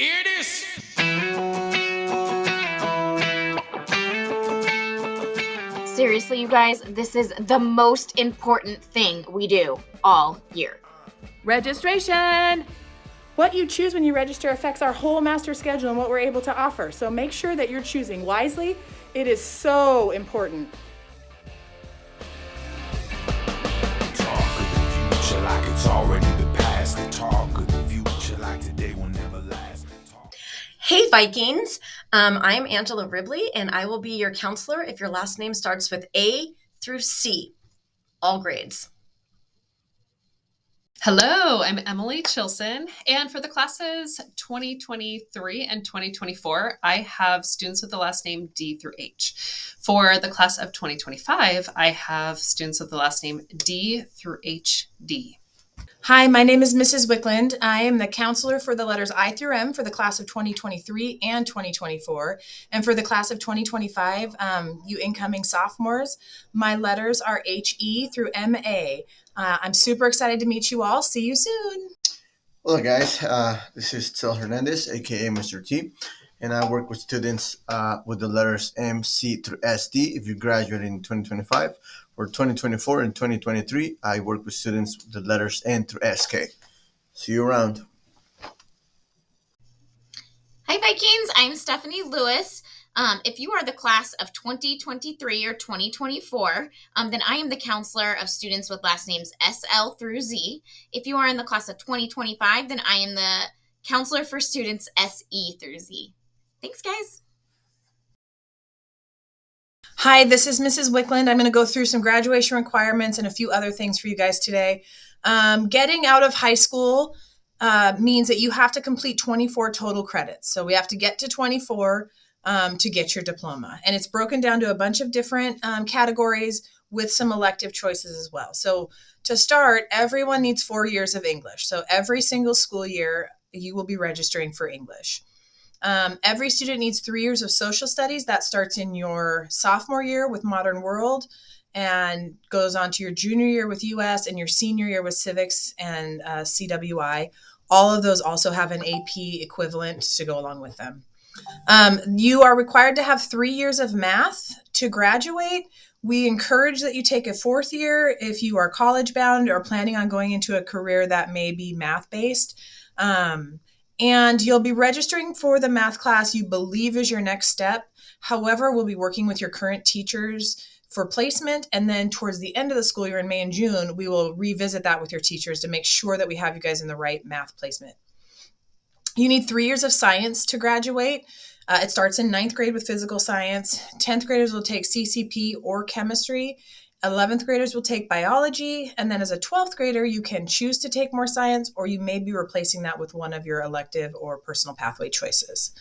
It is. Seriously, you guys, this is the most important thing we do all year. Registration! What you choose when you register affects our whole master schedule and what we're able to offer. So make sure that you're choosing wisely. It is so important. Talk of the future like it's already the past. The talk of the future like today will never last. Hey Vikings, I'm Angela Ribley and I will be your counselor if your last name starts with A through C, all grades. Hello, I'm Emily Chilson, and for the classes 2023 and 2024, I have students with the last name D through H. For the class of 2025, I have students with the last name D through HD. Hi, my name is Mrs. Wickland. I am the counselor for the letters I through M for the class of 2023 and 2024. And for the class of 2025, you incoming sophomores, my letters are HE through MA. I'm super excited to meet you all. See you soon. Hello, guys. This is Tel Hernandez, aka Mr. T, and I work with students with the letters M, C through SD. If you graduate in 2025, for 2024 and 2023, I work with students with the letters N through SK. See you around. Hi, Vikings. I'm Stephanie Lewis. If you are the class of 2023 or 2024, then I am the counselor of students with last names SL through Z. If you are in the class of 2025, then I am the counselor for students SE through Z. Thanks, guys. Hi, this is Mrs. Wickland. I'm going to go through some graduation requirements and a few other things for you guys today. Getting out of high school means that you have to complete 24 total credits. So we have to get to 24 to get your diploma. And it's broken down to a bunch of different categories with some elective choices as well. So to start, everyone needs 4 years of English. So every single school year, you will be registering for English. Every student needs 3 years of social studies. That starts in your sophomore year with Modern World and goes on to your junior year with US and your senior year with civics and CWI. All of those also have an AP equivalent to go along with them. You are required to have 3 years of math to graduate. We encourage that you take a 4th year if you are college bound or planning on going into a career that may be math based. And you'll be registering for the math class you believe is your next step. However, we'll be working with your current teachers for placement. And then towards the end of the school year in May and June, we will revisit that with your teachers to make sure that we have you guys in the right math placement. You need 3 years of science to graduate. It starts in 9th grade with physical science. 10th graders will take CCP or chemistry. 11th graders will take biology, and then as a 12th grader, you can choose to take more science, or you may be replacing that with one of your elective or personal pathway choices.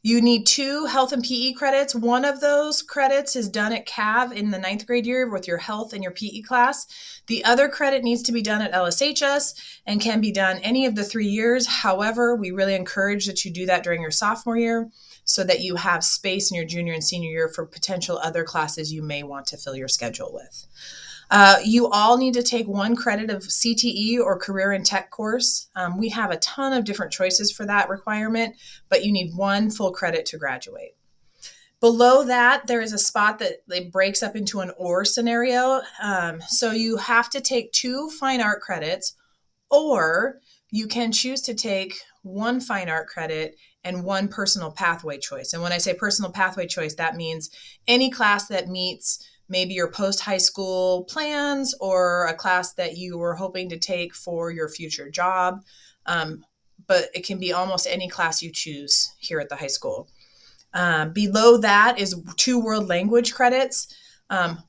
You need 2 health and PE credits. One of those credits is done at CAV in the 9th grade year with your health and your PE class. The other credit needs to be done at LSHS and can be done any of the 3 years. However, we really encourage that you do that during your sophomore year so that you have space in your junior and senior year for potential other classes you may want to fill your schedule with. You all need to take 1 credit of CTE or Career in Tech course. We have a ton of different choices for that requirement, but you need 1 full credit to graduate. Below that, there is a spot that it breaks up into an or scenario. So you have to take 2 fine art credits, or you can choose to take 1 fine art credit and 1 personal pathway choice. And when I say personal pathway choice, that means any class that meets maybe your post-high school plans or a class that you were hoping to take for your future job. But it can be almost any class you choose here at the high school. Below that is 2 world language credits,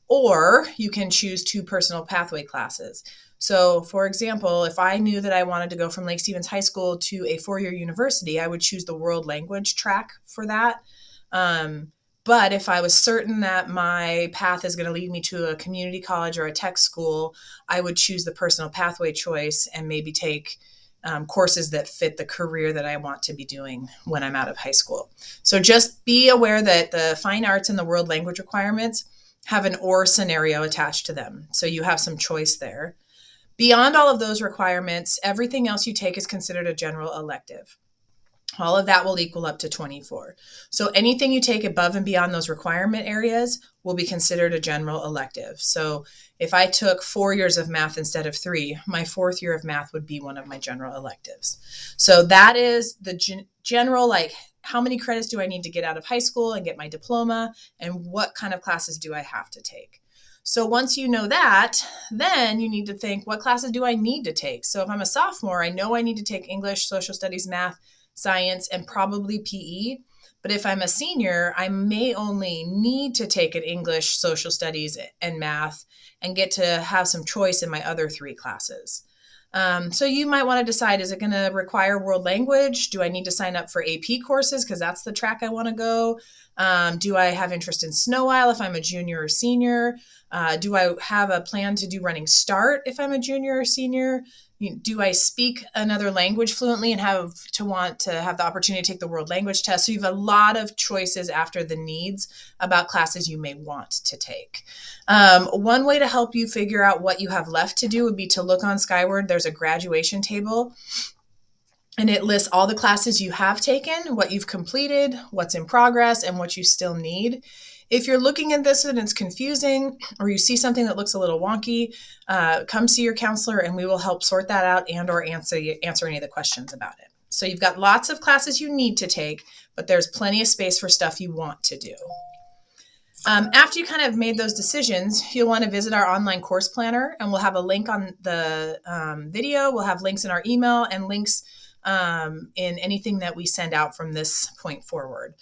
or you can choose 2 personal pathway classes. So, for example, if I knew that I wanted to go from Lake Stevens High School to a 4-year university, I would choose the world language track for that. But if I was certain that my path is going to lead me to a community college or a tech school, I would choose the personal pathway choice and maybe take courses that fit the career that I want to be doing when I'm out of high school. So just be aware that the fine arts and the world language requirements have an or scenario attached to them. So you have some choice there. Beyond all of those requirements, everything else you take is considered a general elective. All of that will equal up to 24. So anything you take above and beyond those requirement areas will be considered a general elective. So if I took 4 years of math instead of 3, my 4th year of math would be one of my general electives. So that is the general, like, how many credits do I need to get out of high school and get my diploma, and what kind of classes do I have to take? So once you know that, then you need to think, what classes do I need to take? So if I'm a sophomore, I know I need to take English, social studies, math, science, and probably PE. But if I'm a senior, I may only need to take an English, social studies, and math and get to have some choice in my other 3 classes. So you might want to decide, is it going to require world language? Do I need to sign up for AP courses because that's the track I want to go? Do I have interest in snow while if I'm a junior or senior? Do I have a plan to do running start if I'm a junior or senior? Do I speak another language fluently and want to have the opportunity to take the world language test? So you have a lot of choices after the needs about classes you may want to take. One way to help you figure out what you have left to do would be to look on Skyward. There's a graduation table, and it lists all the classes you have taken, what you've completed, what's in progress, and what you still need. If you're looking at this and it's confusing, or you see something that looks a little wonky, come see your counselor and we will help sort that out and or answer any of the questions about it. So you've got lots of classes you need to take, but there's plenty of space for stuff you want to do. After you kind of made those decisions, you'll want to visit our online course planner, and we'll have a link on the video. We'll have links in our email and links in anything that we send out from this point forward.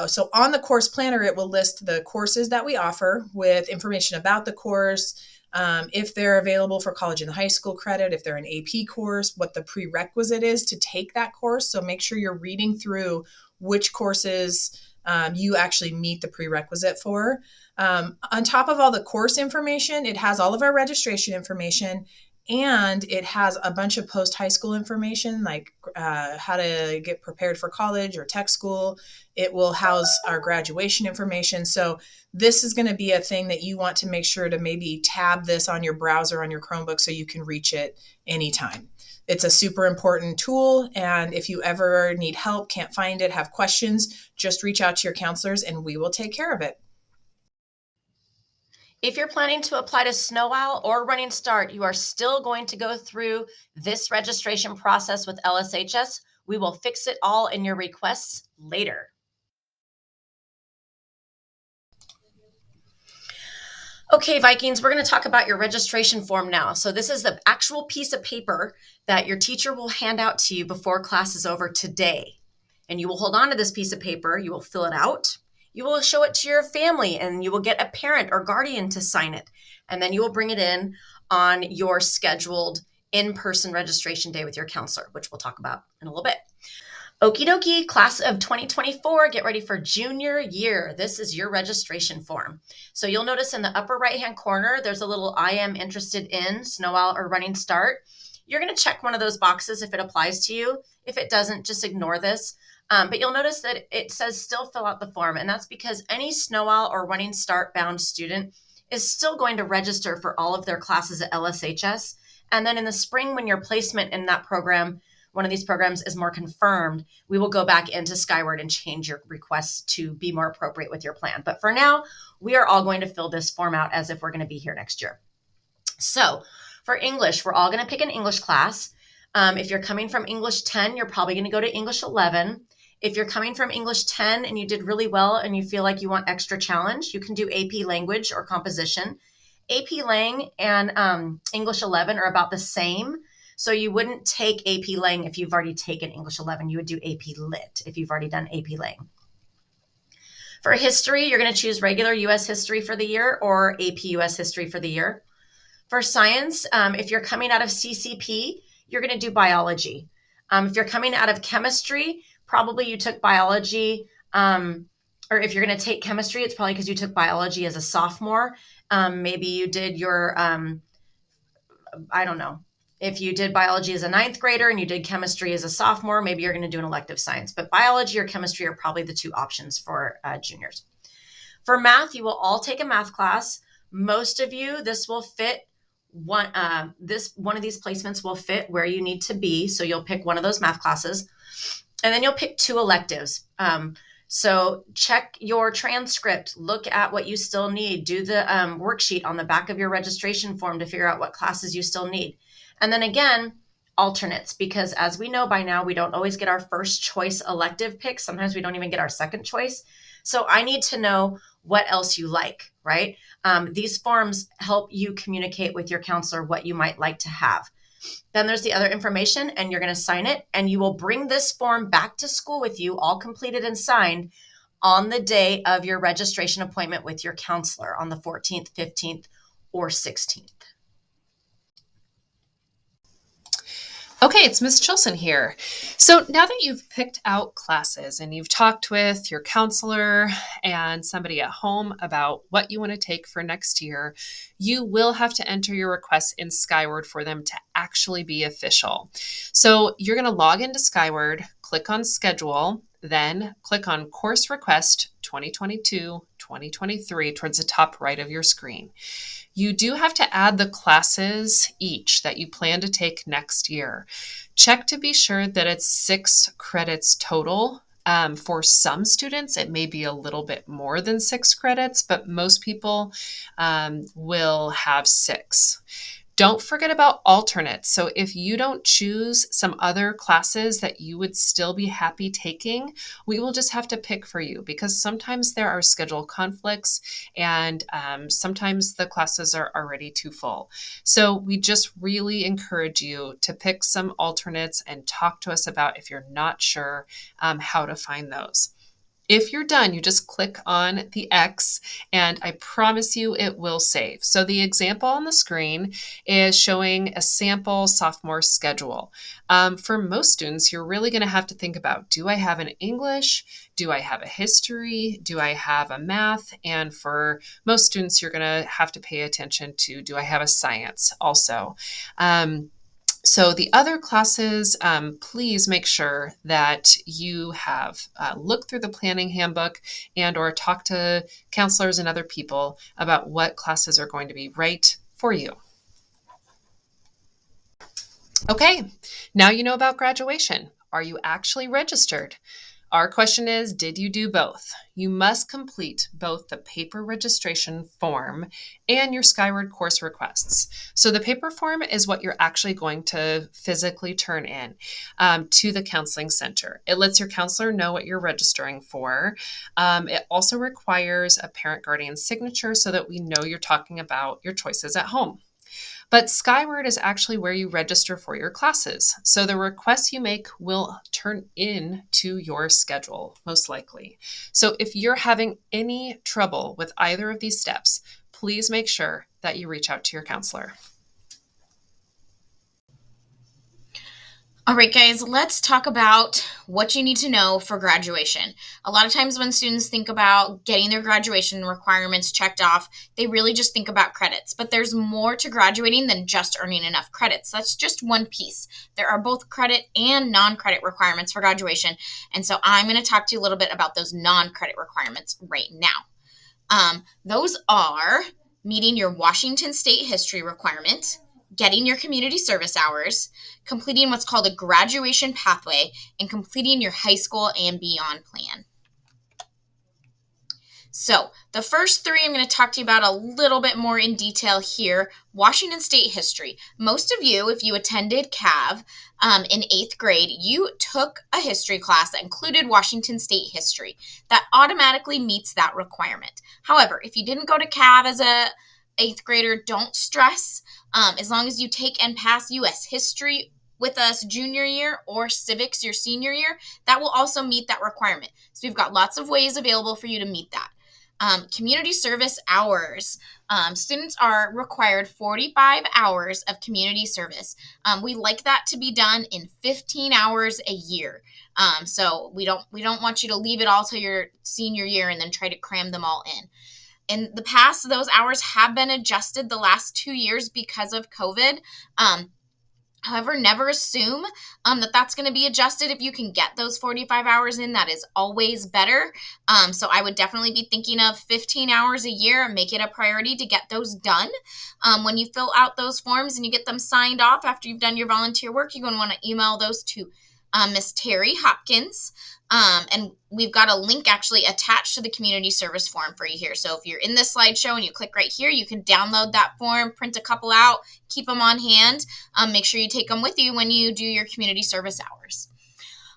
So on the course planner, it will list the courses that we offer with information about the course, if they're available for college and high school credit, if they're an AP course, what the prerequisite is to take that course. So make sure you're reading through which courses you actually meet the prerequisite for. On top of all the course information, it has all of our registration information, and it has a bunch of post-high school information, like how to get prepared for college or tech school. It will house our graduation information. So this is going to be a thing that you want to make sure to maybe tab this on your browser on your Chromebook so you can reach it anytime. It's a super important tool, and if you ever need help, can't find it, have questions, just reach out to your counselors and we will take care of it. If you're planning to apply to Snow Owl or Running Start, you are still going to go through this registration process with LSHS. We will fix it all in your requests later. Okay, Vikings, we're going to talk about your registration form now. So this is the actual piece of paper that your teacher will hand out to you before class is over today. And you will hold on to this piece of paper. You will fill it out. You will show it to your family, and you will get a parent or guardian to sign it. And then you will bring it in on your scheduled in-person registration day with your counselor, which we'll talk about in a little bit. Okie dokie, class of 2024, get ready for junior year. This is your registration form. So you'll notice in the upper right-hand corner, there's a little I am interested in Snow Owl or Running Start. You're going to check one of those boxes if it applies to you. If it doesn't, just ignore this. But you'll notice that it says still fill out the form, and that's because any Snow Owl or Running Start bound student is still going to register for all of their classes at LSHS. And then in the spring, when your placement in that program, one of these programs, is more confirmed, we will go back into Skyward and change your requests to be more appropriate with your plan. But for now, we are all going to fill this form out as if we're going to be here next year. So for English, we're all going to pick an English class. If you're coming from English 10, you're probably going to go to English 11. If you're coming from English 10 and you did really well and you feel like you want extra challenge, you can do AP Language or Composition. AP Lang and English 11 are about the same. So you wouldn't take AP Lang if you've already taken English 11. You would do AP Lit if you've already done AP Lang. For history, you're going to choose regular U.S. history for the year or AP U.S. history for the year. For science, if you're coming out of CCP, you're going to do biology. If you're coming out of chemistry, probably you took biology, or if you're going to take chemistry, it's probably because you took biology as a sophomore. Maybe you did your, I don't know. If you did biology as a 9th grader and you did chemistry as a sophomore, maybe you're going to do an elective science. But biology or chemistry are probably the 2 options for juniors. For math, you will all take a math class. Most of you, this will fit one of these placements will fit where you need to be. So you'll pick one of those math classes, and then you'll pick 2 electives. So check your transcript, look at what you still need, do the worksheet on the back of your registration form to figure out what classes you still need. And then again, alternates, because as we know by now, we don't always get our first choice elective pick. Sometimes we don't even get our second choice. So I need to know what else you like, right? These forms help you communicate with your counselor what you might like to have. Then there's the other information, and you're going to sign it, and you will bring this form back to school with you, all completed and signed, on the day of your registration appointment with your counselor on the 14th, 15th, or 16th. Okay, it's Ms. Chilson here. So now that you've picked out classes and you've talked with your counselor and somebody at home about what you want to take for next year, you will have to enter your requests in Skyward for them to actually be official. So you're going to log into Skyward, click on Schedule, then click on Course Request 2022-2023 towards the top right of your screen. You do have to add the classes each that you plan to take next year. Check to be sure that it's 6 credits total. For some students, it may be a little bit more than 6 credits, but most people will have 6. Don't forget about alternates. So if you don't choose some other classes that you would still be happy taking, we will just have to pick for you, because sometimes there are schedule conflicts and sometimes the classes are already too full. So we just really encourage you to pick some alternates and talk to us about if you're not sure how to find those. If you're done, you just click on the X, and I promise you it will save. So the example on the screen is showing a sample sophomore schedule. For most students, you're really going to have to think about, do I have an English? Do I have a history? Do I have a math? And for most students, you're going to have to pay attention to, do I have a science also? So the other classes, please make sure that you have looked through the planning handbook and or talk to counselors and other people about what classes are going to be right for you. Okay, now you know about graduation. Are you actually registered? Our question is, did you do both? You must complete both the paper registration form and your Skyward course requests. So the paper form is what you're actually going to physically turn in to the counseling center. It lets your counselor know what you're registering for. It also requires a parent guardian signature so that we know you're talking about your choices at home. But Skyward is actually where you register for your classes. So the requests you make will turn into your schedule, most likely. So if you're having any trouble with either of these steps, please make sure that you reach out to your counselor. All right, guys, let's talk about what you need to know for graduation. A lot of times when students think about getting their graduation requirements checked off, they really just think about credits. But there's more to graduating than just earning enough credits. That's just one piece. There are both credit and non-credit requirements for graduation. And so I'm going to talk to you a little bit about those non-credit requirements right now. Those are meeting your Washington State history requirement, getting your community service hours, completing what's called a graduation pathway, and completing your high school and beyond plan. So the first 3 I'm going to talk to you about a little bit more in detail here. Washington State history. Most of you, if you attended CAV in 8th grade, you took a history class that included Washington State history. That automatically meets that requirement. However, if you didn't go to CAV as a 8th grader, don't stress. As long as you take and pass U.S. history with us junior year or civics your senior year, that will also meet that requirement. So we've got lots of ways available for you to meet that. Community service hours. Students are required 45 hours of community service. We like that to be done in 15 hours a year. So we don't want you to leave it all till your senior year and then try to cram them all in. In the past, those hours have been adjusted the last 2 years because of COVID. However, never assume that that's going to be adjusted. If you can get those 45 hours in, that is always better. So I would definitely be thinking of 15 hours a year and make it a priority to get those done. When you fill out those forms and you get them signed off after you've done your volunteer work, you're going to want to email those to Miss Terry Hopkins. And we've got a link actually attached to the community service form for you here. So if you're in this slideshow and you click right here, you can download that form, print a couple out, keep them on hand. Make sure you take them with you when you do your community service hours.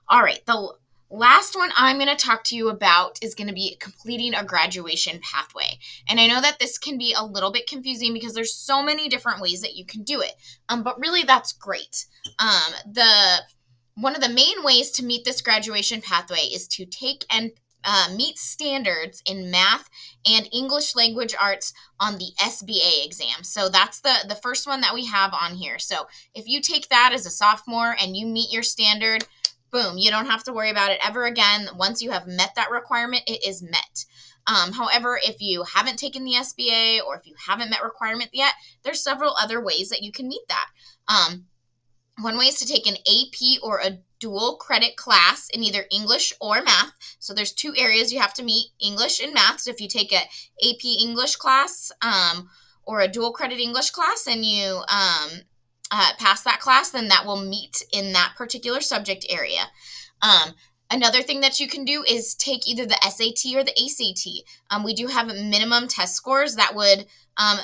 All right, the last one I'm going to talk to you about is going to be completing a graduation pathway. And I know that this can be a little bit confusing because there's so many different ways that you can do it. But really, that's great. One of the main ways to meet this graduation pathway is to take and meet standards in math and English language arts on the SBA exam. So that's the first one that we have on here. So if you take that as a sophomore and you meet your standard, boom, you don't have to worry about it ever again. Once you have met that requirement, it is met. However, if you haven't taken the SBA or if you haven't met requirement yet, there's several other ways that you can meet that. One way is to take an AP or a dual credit class in either English or math. So there's two areas you have to meet, English and math. So if you take a AP English class or a dual credit English class and you pass that class, then that will meet in that particular subject area. Another thing that you can do is take either the SAT or the ACT. We do have minimum test scores that would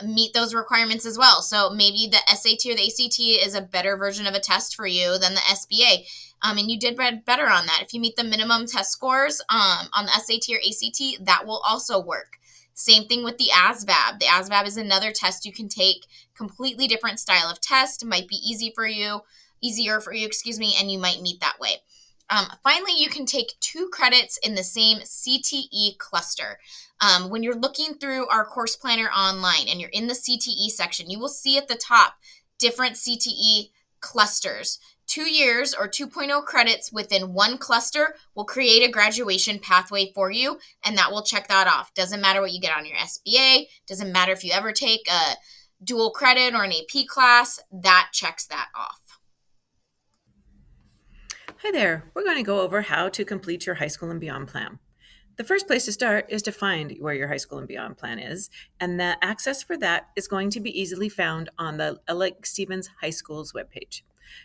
meet those requirements as well. So maybe the SAT or the ACT is a better version of a test for you than the SBA. And you did better on that. If you meet the minimum test scores on the SAT or ACT, that will also work. Same thing with the ASVAB. The ASVAB is another test you can take, completely different style of test. It might be easier for you, and you might meet that way. Finally, you can take 2 credits in the same CTE cluster. When you're looking through our course planner online and you're in the CTE section, you will see at the top different CTE clusters. 2 years or 2.0 credits within one cluster will create a graduation pathway for you, and that will check that off. Doesn't matter what you get on your SBA, doesn't matter if you ever take a dual credit or an AP class, that checks that off. Hi there. We're going to go over how to complete your high school and beyond plan. The first place to start is to find where your high school and beyond plan is, and the access for that is going to be easily found on the Alex Stevens High School's webpage.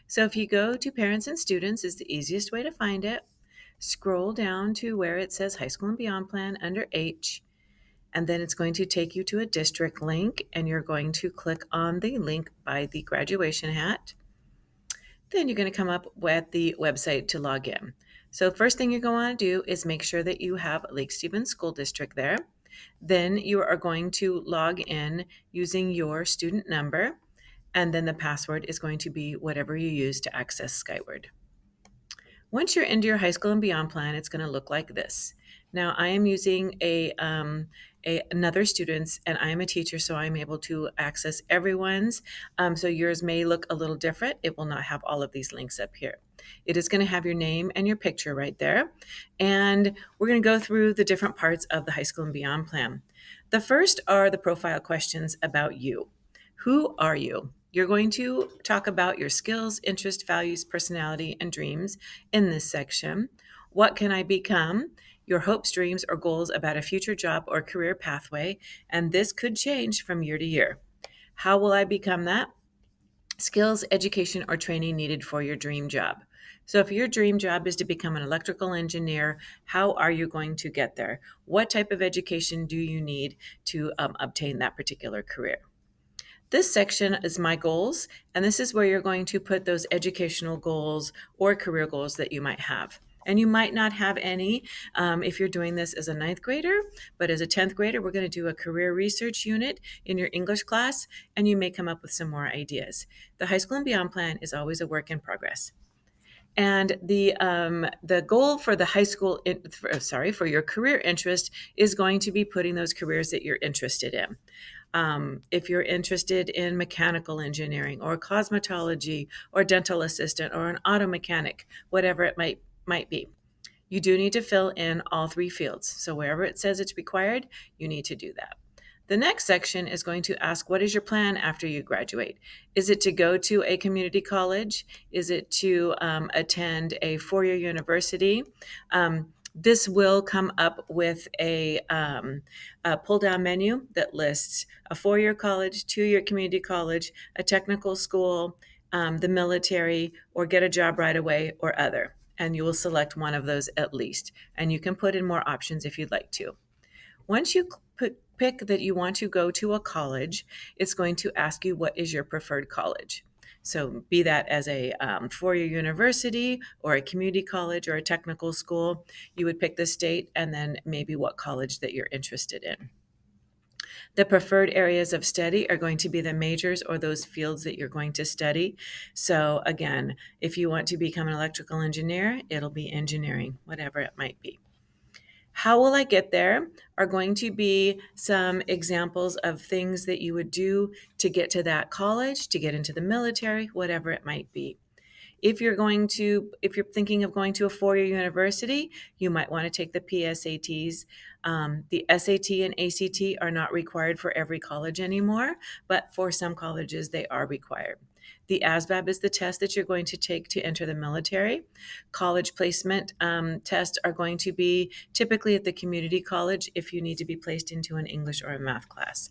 So if you go to Parents and Students is the easiest way to find it. Scroll down to where it says High School and Beyond Plan under H, and then it's going to take you to a district link, and you're going to click on the link by the graduation hat. Then you're going to come up with the website to log in. So first thing you're going to want to do is make sure that you have Lake Stevens School District there. Then you are going to log in using your student number, and then the password is going to be whatever you use to access Skyward. Once you're into your high school and beyond plan, it's going to look like this. Now I am using another student's, and I am a teacher, so I'm able to access everyone's. So yours may look a little different. It will not have all of these links up here. It is going to have your name and your picture right there. And we're going to go through the different parts of the high school and beyond plan. The first are the profile questions about you. Who are you? You're going to talk about your skills, interests, values, personality, and dreams in this section. What can I become? Your hopes, dreams, or goals about a future job or career pathway, and this could change from year to year. How will I become that? Skills, education, or training needed for your dream job. So if your dream job is to become an electrical engineer, how are you going to get there? What type of education do you need to obtain that particular career? This section is my goals, and this is where you're going to put those educational goals or career goals that you might have. And you might not have any if you're doing this as a 9th grader, but as a 10th grader, we're going to do a career research unit in your English class, and you may come up with some more ideas. The High School and Beyond plan is always a work in progress. And the goal for the high school, for your career interest is going to be putting those careers that you're interested in. If you're interested in mechanical engineering or cosmetology or dental assistant or an auto mechanic, whatever it might be, you do need to fill in all 3 fields. So wherever it says it's required, you need to do that. The next section is going to ask, what is your plan after you graduate? Is it to go to a community college? Is it to attend a four-year university? This will come up with a pull-down menu that lists a four-year college, two-year community college, a technical school, the military, or get a job right away, or other. And you will select one of those at least. And you can put in more options if you'd like to. Once you pick that you want to go to a college, it's going to ask you what is your preferred college. So be that as a four-year university or a community college or a technical school, you would pick the state and then maybe what college that you're interested in. The preferred areas of study are going to be the majors or those fields that you're going to study. So again, if you want to become an electrical engineer, it'll be engineering, whatever it might be. How will I get there are going to be some examples of things that you would do to get to that college, to get into the military, whatever it might be. If you're thinking of going to a four-year university, you might want to take the PSATs. The SAT and ACT are not required for every college anymore, but for some colleges they are required. The ASVAB is the test that you're going to take to enter the military. College placement tests are going to be typically at the community college if you need to be placed into an English or a math class.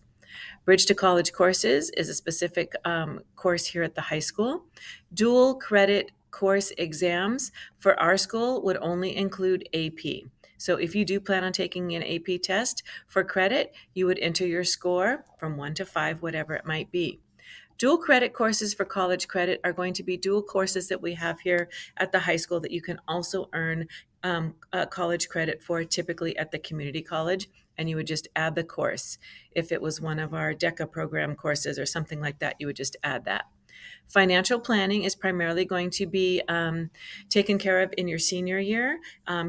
Bridge to College courses is a specific course here at the high school. Dual credit course exams for our school would only include AP. So if you do plan on taking an AP test for credit, you would enter your score from 1 to 5, whatever it might be. Dual credit courses for college credit are going to be dual courses that we have here at the high school that you can also earn college credit for, typically at the community college, and you would just add the course. If it was one of our DECA program courses or something like that, you would just add that. Financial planning is primarily going to be taken care of in your senior year.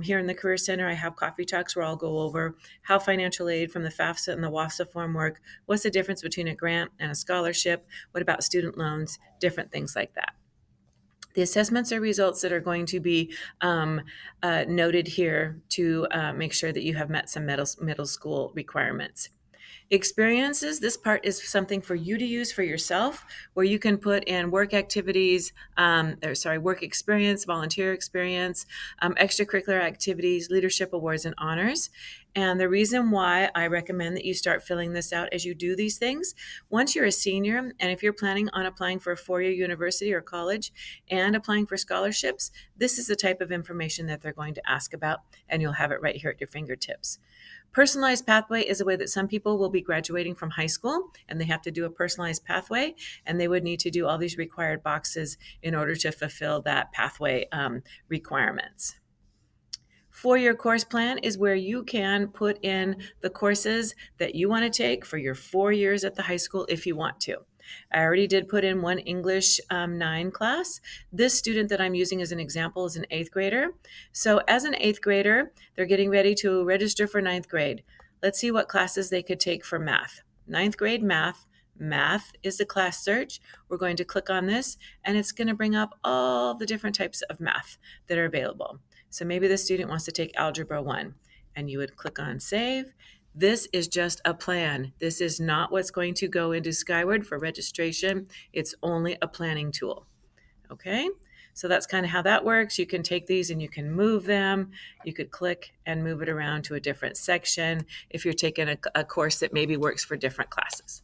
Here in the Career Center, I have coffee talks where I'll go over how financial aid from the FAFSA and the WAFSA form work, what's the difference between a grant and a scholarship, what about student loans, different things like that. The assessments are results that are going to be noted here to make sure that you have met some middle school requirements. Experiences, this part is something for you to use for yourself, where you can put in work activities, work experience, volunteer experience, extracurricular activities, leadership awards, and honors. And the reason why I recommend that you start filling this out as you do these things, once you're a senior, and if you're planning on applying for a four-year university or college and applying for scholarships, this is the type of information that they're going to ask about, and you'll have it right here at your fingertips. Personalized pathway is a way that some people will be graduating from high school and they have to do a personalized pathway, and they would need to do all these required boxes in order to fulfill that pathway requirements. Four-year course plan is where you can put in the courses that you want to take for your 4 years at the high school if you want to. I already did put in one English 9 class. This student that I'm using as an example is an 8th grader. So as an 8th grader, they're getting ready to register for 9th grade. Let's see what classes they could take for math. 9th grade math. Math is the class search. We're going to click on this, and it's going to bring up all the different types of math that are available. So maybe the student wants to take Algebra 1, and you would click on Save. This is just a plan. This is not what's going to go into Skyward for registration. It's only a planning tool. Okay? So that's kind of how that works. You can take these and you can move them. You could click and move it around to a different section if you're taking a course that maybe works for different classes.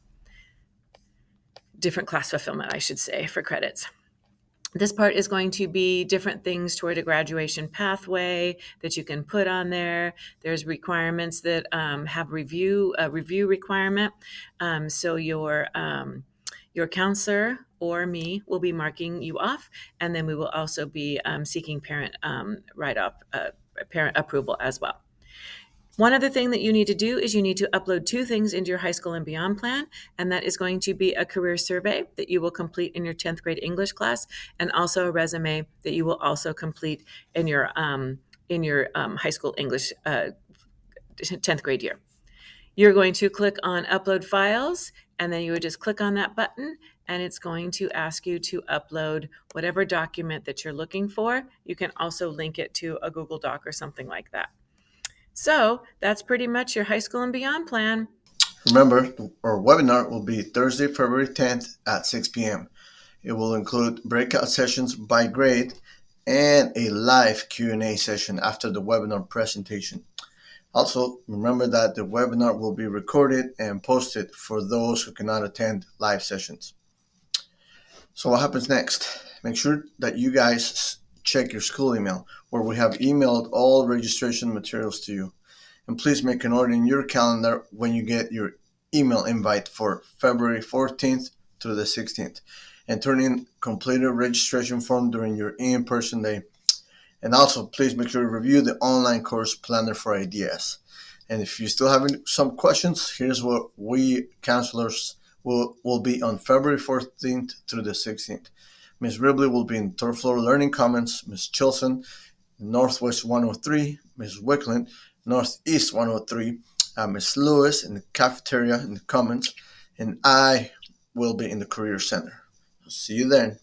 Different class fulfillment, I should say, for credits. This part is going to be different things toward a graduation pathway that you can put on there. There's requirements that have a review requirement. So your counselor or me will be marking you off, and then we will also be seeking parent parent approval as well. One other thing that you need to do is you need to upload 2 things into your high school and beyond plan, and that is going to be a career survey that you will complete in your 10th grade English class, and also a resume that you will also complete in your high school English 10th grade year. You're going to click on Upload Files, and then you would just click on that button, and it's going to ask you to upload whatever document that you're looking for. You can also link it to a Google Doc or something like that. So that's pretty much your high school and beyond plan. Remember, our webinar will be Thursday, February 10th at 6 p.m. It will include breakout sessions by grade and a live Q&A session after the webinar presentation. Also, remember that the webinar will be recorded and posted for those who cannot attend live sessions. So what happens next? Make sure that you guys check your school email, where we have emailed all registration materials to you. And please make a note in your calendar when you get your email invite for February 14th through the 16th. And turn in completed registration form during your in-person day. And also, please make sure to review the online course planner for ideas. And if you still have some questions, here's what we counselors will be on February 14th through the 16th. Ms. Ribley will be in third floor learning commons, Ms. Chilson, Northwest 103, Ms. Wickland, Northeast 103, Ms. Lewis in the cafeteria in the commons, and I will be in the career center. See you then.